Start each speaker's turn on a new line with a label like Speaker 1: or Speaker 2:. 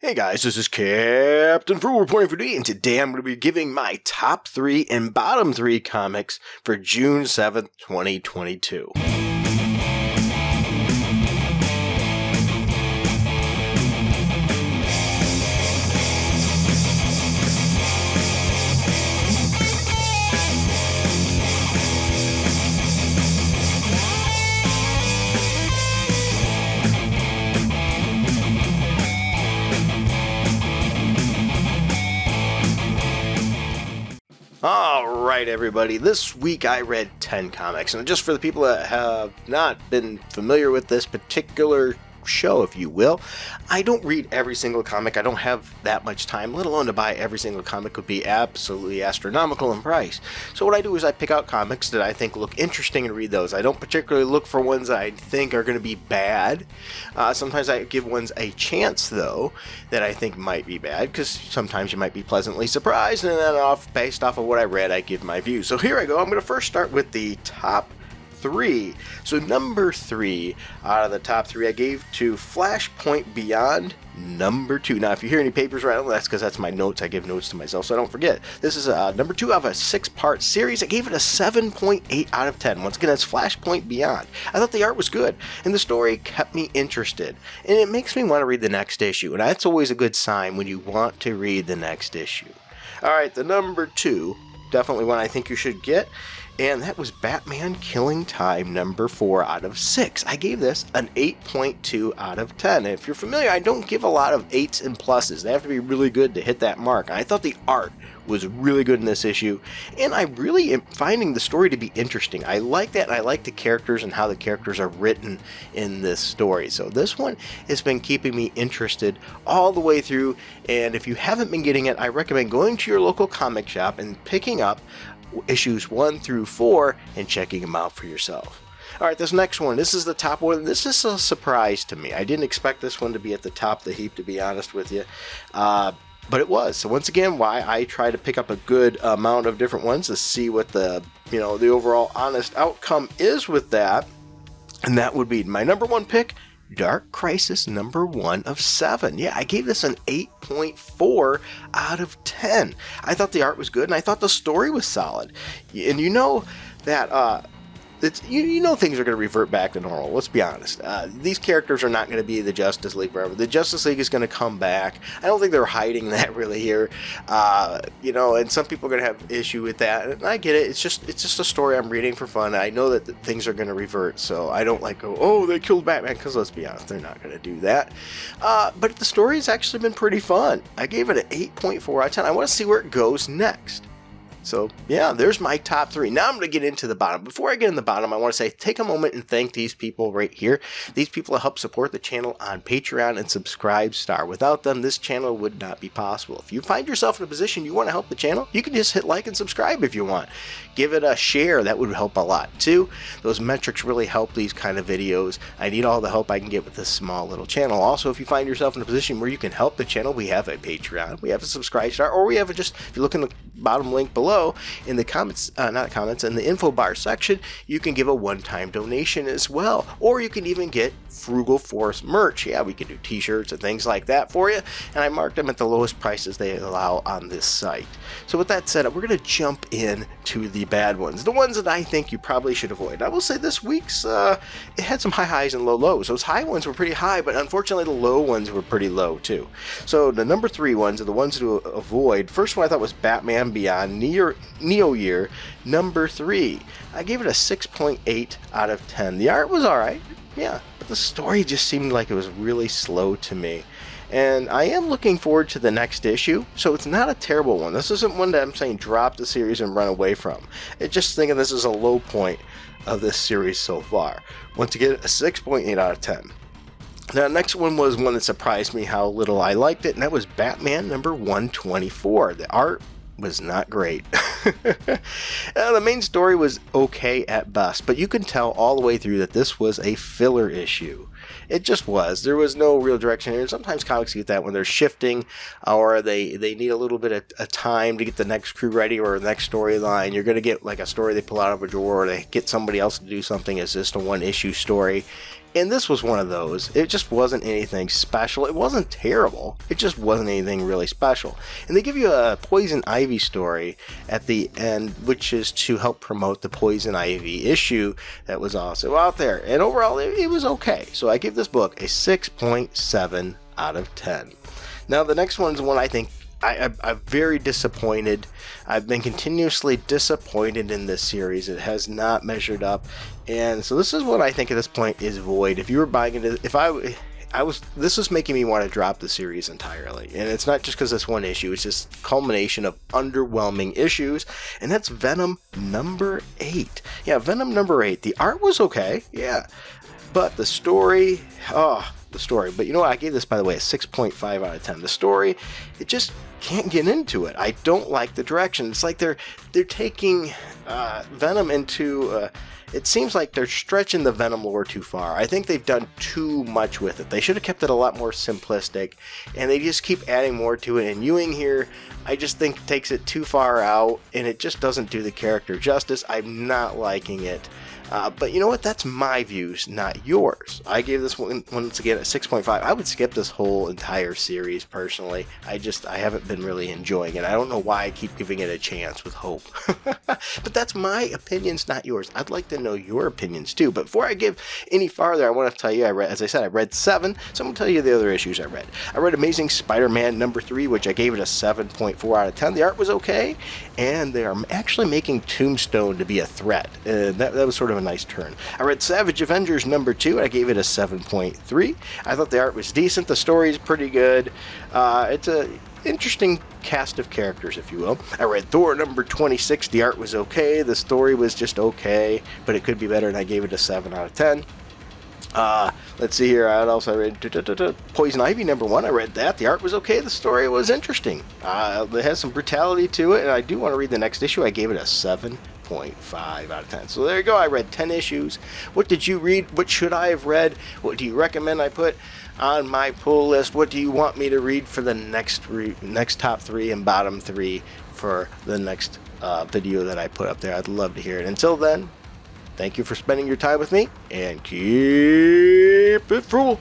Speaker 1: Hey guys, this is Captain Fruit reporting for today, and today I'm going to be giving my top 3 and bottom 3 comics for June 7th, 2022. Alright everybody, this week I read 10 comics, and just for the people that have not been familiar with this particular show, if you will, I don't read every single comic. I don't have that much time, let alone to buy every single comic would be absolutely astronomical in price. So what I do is I pick out comics that I think look interesting and read those. I don't particularly look for ones that I think are going to be bad. Sometimes I give ones a chance, though, that I think might be bad, because sometimes you might be pleasantly surprised, and then based off of what I read, I give my view. So here I go. I'm going to first start with the top 3. So number 3 out of the top 3 I gave to Flashpoint Beyond number 2. Now if you hear any papers right now, that's because that's my notes. I give notes to myself so I don't forget. This is number 2 of a 6-part series. I gave it a 7.8 out of 10. Once again, that's Flashpoint Beyond. I thought the art was good and the story kept me interested, and it makes me want to read the next issue, and that's always a good sign when you want to read the next issue. Alright, the number 2, definitely one I think you should get, and that was Batman Killing Time number 4 out of 6. I gave this an 8.2 out of 10. And if you're familiar, I don't give a lot of 8s and pluses. They have to be really good to hit that mark. I thought the art was really good in this issue, and I really am finding the story to be interesting. I like that, and I like the characters and how the characters are written in this story. So this one has been keeping me interested all the way through, and if you haven't been getting it, I recommend going to your local comic shop and picking up issues 1 through 4 and checking them out for yourself. Alright, this next one, this is the top one. This is a surprise to me. I didn't expect this one to be at the top of the heap, to be honest with you. But it was. So once again, why I try to pick up a good amount of different ones to see what the overall honest outcome is with that. And that would be my number 1 pick, Dark Crisis number 1 of 7. Yeah, I gave this an 8.4 out of 10. I thought the art was good, and I thought the story was solid. And you know that things are going to revert back to normal. Let's be honest. These characters are not going to be the Justice League forever. The Justice League is going to come back. I don't think they're hiding that really here. And some people are going to have issue with that. And I get it. It's just a story I'm reading for fun. I know that things are going to revert, so I don't go, oh, they killed Batman, because let's be honest, they're not going to do that. But the story has actually been pretty fun. I gave it an 8.4 out of 10. I want to see where it goes next. So, yeah, there's my top 3. Now I'm going to get into the bottom. Before I get in the bottom, I want to say, take a moment and thank these people right here. These people help support the channel on Patreon and Subscribestar. Without them, this channel would not be possible. If you find yourself in a position you want to help the channel, you can just hit like and subscribe if you want. Give it a share. That would help a lot, too. Those metrics really help these kind of videos. I need all the help I can get with this small little channel. Also, if you find yourself in a position where you can help the channel, we have a Patreon, we have a Subscribestar, or we have if you look in the bottom link below, in the in the info bar section, you can give a one-time donation as well, or you can even get Frugal Force merch. Yeah, we can do t-shirts and things like that for you, and I marked them at the lowest prices they allow on this site. So with that said, we're going to jump in to the bad ones, the ones that I think you probably should avoid. I will say this week's it had some high highs and low lows. Those high ones were pretty high, but unfortunately the low ones were pretty low too. So the number 3 ones are the ones to avoid. First one I thought was Batman Beyond Neo Year number 3. I gave it a 6.8 out of 10. The art was alright, yeah, but the story just seemed like it was really slow to me. And I am looking forward to the next issue, so it's not a terrible one. This isn't one that I'm saying drop the series and run away from. It's just thinking this is a low point of this series so far. Once again, a 6.8 out of 10. Now, the next one was one that surprised me how little I liked it, and that was Batman number 124. The art was not great. The main story was okay at best, but you can tell all the way through that this was a filler issue. It just was. There was no real direction here. Sometimes comics get that when they're shifting, or they need a little bit of time to get the next crew ready or the next storyline. You're going to get like a story they pull out of a drawer, or they get somebody else to do something. It's just a one-issue story. And this was one of those. It just wasn't anything special. It wasn't terrible. It just wasn't anything really special. And they give you a Poison Ivy story at the end, which is to help promote the Poison Ivy issue that was also out there. And overall, it was okay. So I give this book a 6.7 out of 10. Now, the next one's one I think I'm very disappointed. I've been continuously disappointed in this series. It has not measured up, and so this is what I think at this point is void. If you were buying it, this was making me want to drop the series entirely. And it's not just because this one issue; it's just a culmination of underwhelming issues, and that's Venom number 8. Yeah, Venom number 8. The art was okay, yeah, but the story, the story. But you know what? I gave this, by the way, a 6.5 out of 10. The story, it just can't get into it. I don't like the direction. It's like they're taking Venom into... it seems like they're stretching the Venom lore too far. I think they've done too much with it. They should have kept it a lot more simplistic, and they just keep adding more to it. And Ewing here, I just think takes it too far out, and it just doesn't do the character justice. I'm not liking it. But you know what? That's my views, not yours. I gave this one, once again, a 6.5. I would skip this whole entire series, personally. I haven't been really enjoying it. I don't know why I keep giving it a chance with hope. But that's my opinions, not yours. I'd like to know your opinions, too. But before I give any farther, I want to tell you, as I said, I read 7. So I'm going to tell you the other issues I read. I read Amazing Spider-Man number 3, which I gave it a 7.4 out of 10. The art was okay, and they are actually making Tombstone to be a threat. That was sort of a nice turn. I read Savage Avengers number 2, and I gave it a 7.3. I thought the art was decent. The story is pretty good. It's a interesting cast of characters, if you will. I read Thor number 26. The art was okay. The story was just okay, but it could be better, and I gave it a 7 out of 10. Let's see here. I also read Poison Ivy number 1. I read that. The art was okay. The story was interesting. It has some brutality to it, and I do want to read the next issue. I gave it a 7.5 out of 10. So there you go. I read 10 issues. What did you read? What should I have read? What do you recommend I put on my pull list? What do you want me to read for the next top 3 and bottom 3 for the next video that I put up there? I'd love to hear it. Until then, thank you for spending your time with me, and keep it frugal.